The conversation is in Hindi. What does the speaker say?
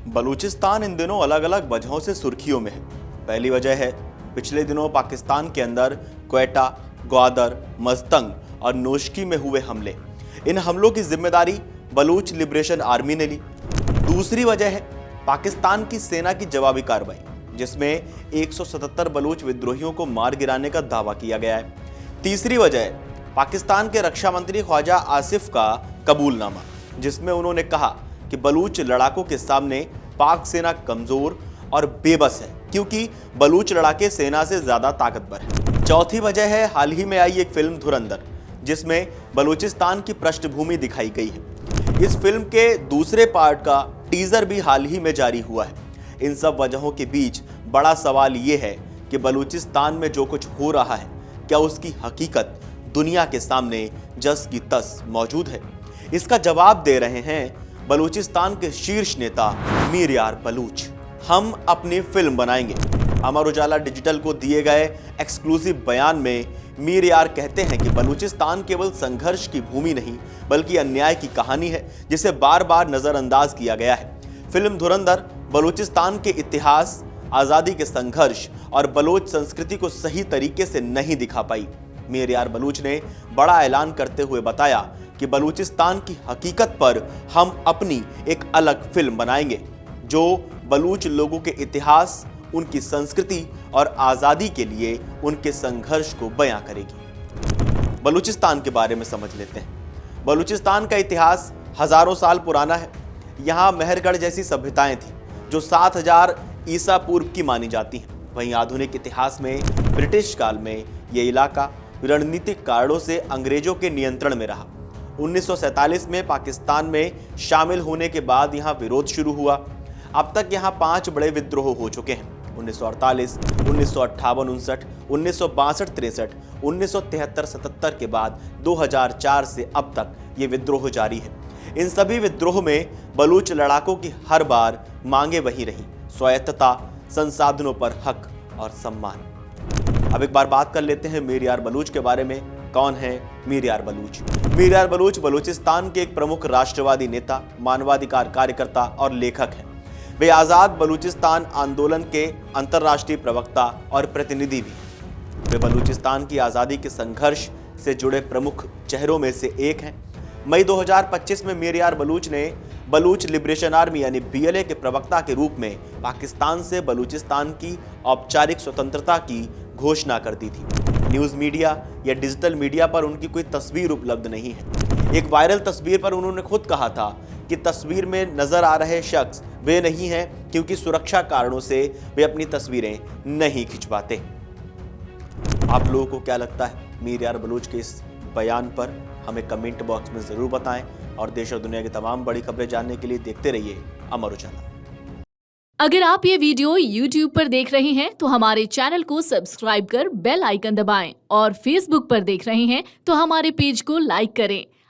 बलूचिस्तान इन दिनों अलग अलग वजहों से सुर्खियों में है। पहली वजह है पिछले दिनों पाकिस्तान के अंदर क्वेटा, ग्वादर, मजतंग और नोशकी में हुए हमले। इन हमलों की जिम्मेदारी बलूच लिबरेशन आर्मी ने ली। दूसरी वजह है पाकिस्तान की सेना की जवाबी कार्रवाई, जिसमें 177 बलूच विद्रोहियों को मार गिराने का दावा किया गया है। तीसरी वजह है पाकिस्तान के रक्षा मंत्री ख्वाजा आसिफ का कबूलनामा, जिसमें उन्होंने कहा कि बलूच लड़ाकों के सामने पाक सेना कमजोर और बेबस है, क्योंकि बलूच लड़ाके सेना से ज्यादा ताकतवर हैं। चौथी वजह है हाल ही में आई एक फिल्म धुरंधर, जिसमें बलूचिस्तान की पृष्ठभूमि दिखाई गई है। इस फिल्म के दूसरे पार्ट का टीजर भी हाल ही में जारी हुआ है। इन सब वजहों के बीच बड़ा सवाल यह है कि बलूचिस्तान में जो कुछ हो रहा है, क्या उसकी हकीकत दुनिया के सामने जस की तस मौजूद है? इसका जवाब दे रहे हैं बलूचिस्तान के शीर्ष नेता मीर यार बलूच। हम अपनी फिल्म बनाएंगे। अमर उजाला डिजिटल को दिए गए एक्सक्लूसिव बयान में मीर यार कहते हैं कि बलूचिस्तान केवल संघर्ष की भूमि नहीं, बल्कि अन्याय की कहानी है, जिसे बार बार नजरअंदाज किया गया है। फिल्म धुरंधर बलूचिस्तान के इतिहास, आजादी के संघर्ष और बलोच संस्कृति को सही तरीके से नहीं दिखा पाई। मीर यार बलूच ने बड़ा ऐलान करते हुए बताया कि बलूचिस्तान की हकीकत पर हम अपनी एक अलग फिल्म बनाएंगे, जो बलूच लोगों के इतिहास, उनकी संस्कृति और आजादी के लिए उनके संघर्ष को बयां करेगी। बलूचिस्तान के बारे में समझ लेते हैं। बलूचिस्तान का इतिहास हजारों साल पुराना है। यहाँ मेहरगढ़ जैसी सभ्यताएं थी, जो 7000 ईसा पूर्व की मानी जाती हैं। वहीं आधुनिक इतिहास में ब्रिटिश काल में ये इलाका रणनीतिक कारणों से अंग्रेजों के नियंत्रण में रहा। 1947 में पाकिस्तान में शामिल होने के बाद यहाँ विरोध शुरू हुआ। अब तक यहाँ 5 बड़े विद्रोह हो चुके हैं। 1948, 1958-59, 1962-63, 1973-77 के बाद 2004 से अब तक ये विद्रोह जारी है। इन सभी विद्रोह में बलूच लड़ाकों की हर बार मांगे वही रही: स्वायत्तता, संसाधनों पर हक और सम्मान। अब एक बार बात कर लेते हैं मीर यार बलूच के बारे में। कौन है मीर यार बलूच? मीर यार बलूच बलूचिस्तान के एक प्रमुख राष्ट्रवादी नेता, मानवाधिकार कार्यकर्ता और लेखक हैं। वे आजाद बलूचिस्तान आंदोलन के अंतर्राष्ट्रीय प्रवक्ता और प्रतिनिधि भी हैं। वे बलूचिस्तान की आजादी के संघर्ष से जुड़े प्रमुख चेहरों में से एक हैं। मई 2025 में मीर यार बलूच ने बलूच लिबरेशन आर्मी यानी BLA के प्रवक्ता के रूप में पाकिस्तान से बलूचिस्तान की औपचारिक स्वतंत्रता की घोषणा कर दी थी। न्यूज़ मीडिया या डिजिटल मीडिया पर उनकी कोई तस्वीर उपलब्ध नहीं है। एक वायरल तस्वीर पर उन्होंने खुद कहा था कि तस्वीर में नजर आ रहे शख्स वे नहीं हैं, क्योंकि सुरक्षा कारणों से वे अपनी तस्वीरें नहीं खिंचवाते। आप लोगों को क्या लगता है मीर यार बलूच के इस बयान पर? हमें कमेंट बॉक्स में जरूर बताएं और देश और दुनिया की तमाम बड़ी खबरें जानने के लिए देखते रहिए अमर उजाला। अगर आप ये वीडियो YouTube पर देख रहे हैं तो हमारे चैनल को सब्सक्राइब कर बेल आइकन दबाएं, और Facebook पर देख रहे हैं तो हमारे पेज को लाइक करें।